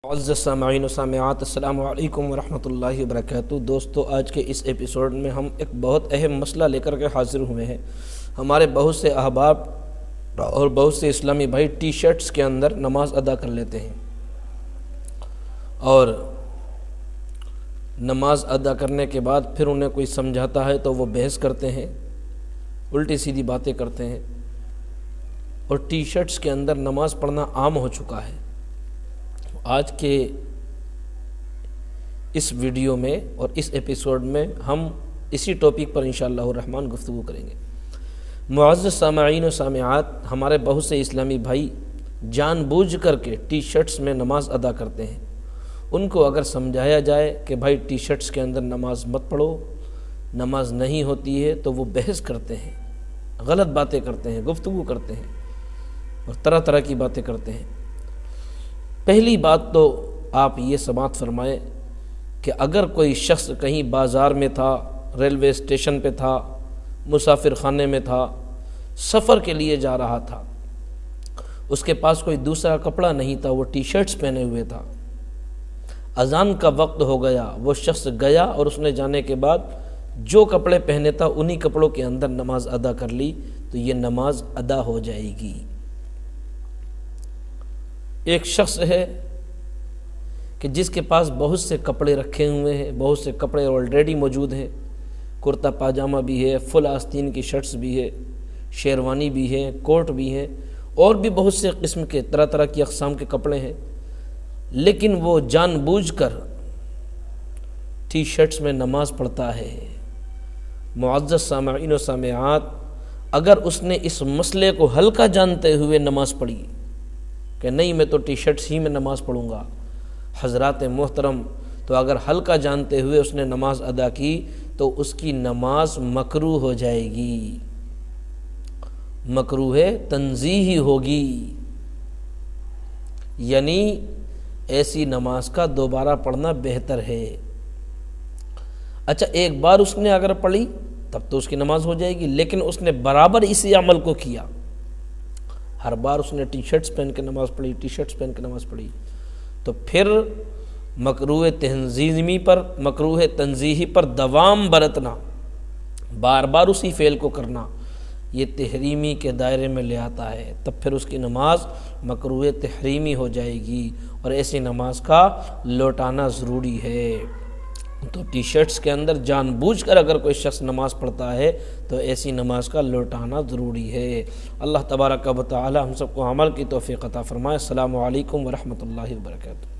معزز سامعین و سامعات، السلام علیکم ورحمۃ اللہ وبرکاتہ۔ دوستو، آج کے اس ایپیسوڈ میں ہم ایک بہت اہم مسئلہ لے کر کے حاضر ہوئے ہیں۔ ہمارے بہت سے احباب اور بہت سے اسلامی بھائی ٹی شرٹس کے اندر نماز ادا کر لیتے ہیں، اور نماز ادا کرنے کے بعد پھر انہیں کوئی سمجھاتا ہے تو وہ بحث کرتے ہیں، الٹی سیدھی باتیں کرتے ہیں، اور ٹی شرٹس کے اندر نماز پڑھنا عام ہو چکا ہے۔ آج کے اس ویڈیو میں اور اس ایپیسوڈ میں ہم اسی ٹاپک پر انشاءاللہ الرحمن گفتگو کریں گے۔ معزز سامعین و سامعات، ہمارے بہت سے اسلامی بھائی جان بوجھ کر کے ٹی شرٹس میں نماز ادا کرتے ہیں۔ ان کو اگر سمجھایا جائے کہ بھائی ٹی شرٹس کے اندر نماز مت پڑھو، نماز نہیں ہوتی ہے، تو وہ بحث کرتے ہیں، غلط باتیں کرتے ہیں، گفتگو کرتے ہیں اور طرح طرح کی باتیں کرتے ہیں۔ پہلی بات تو آپ یہ سماعت فرمائیں کہ اگر کوئی شخص کہیں بازار میں تھا، ریلوے اسٹیشن پہ تھا، مسافر خانے میں تھا، سفر کے لیے جا رہا تھا، اس کے پاس کوئی دوسرا کپڑا نہیں تھا، وہ ٹی شرٹس پہنے ہوئے تھا، اذان کا وقت ہو گیا، وہ شخص گیا اور اس نے جانے کے بعد جو کپڑے پہنے تھا انہی کپڑوں کے اندر نماز ادا کر لی، تو یہ نماز ادا ہو جائے گی۔ ایک شخص ہے کہ جس کے پاس بہت سے کپڑے رکھے ہوئے ہیں، بہت سے کپڑے آلریڈی موجود ہیں، کرتا پاجامہ بھی ہے، فل آستین کی شرٹس بھی ہے، شیروانی بھی ہے، کوٹ بھی ہے، اور بھی بہت سے قسم کے طرح طرح کی اقسام کے کپڑے ہیں، لیکن وہ جان بوجھ کر ٹی شرٹس میں نماز پڑھتا ہے۔ معزز سامعین و سامعات، اگر اس نے اس مسئلے کو ہلکا جانتے ہوئے نماز پڑھی کہ نہیں میں تو ٹی شرٹس ہی میں نماز پڑھوں گا، حضرات محترم، تو اگر ہلکا جانتے ہوئے اس نے نماز ادا کی تو اس کی نماز مکروہ ہو جائے گی، مکروہ تنزیہی ہوگی، یعنی ایسی نماز کا دوبارہ پڑھنا بہتر ہے۔ اچھا، ایک بار اس نے اگر پڑھی تب تو اس کی نماز ہو جائے گی، لیکن اس نے برابر اسی عمل کو کیا، ہر بار اس نے ٹی شرٹس پہن کے نماز پڑھی، ٹی شرٹس پہن کے نماز پڑھی، تو پھر مکروہ تنزیہی پر دوام برتنا، بار بار اسی فعل کو کرنا، یہ تحریمی کے دائرے میں لے آتا ہے، تب پھر اس کی نماز مکروہ تحریمی ہو جائے گی، اور ایسی نماز کا لوٹانا ضروری ہے۔ تو ٹی شرٹس کے اندر جان بوجھ کر اگر کوئی شخص نماز پڑھتا ہے تو ایسی نماز کا لوٹانا ضروری ہے۔ اللہ تبارک و تعالی ہم سب کو عمل کی توفیق عطا فرمائے۔ السلام علیکم ورحمۃ اللہ وبرکاتہ۔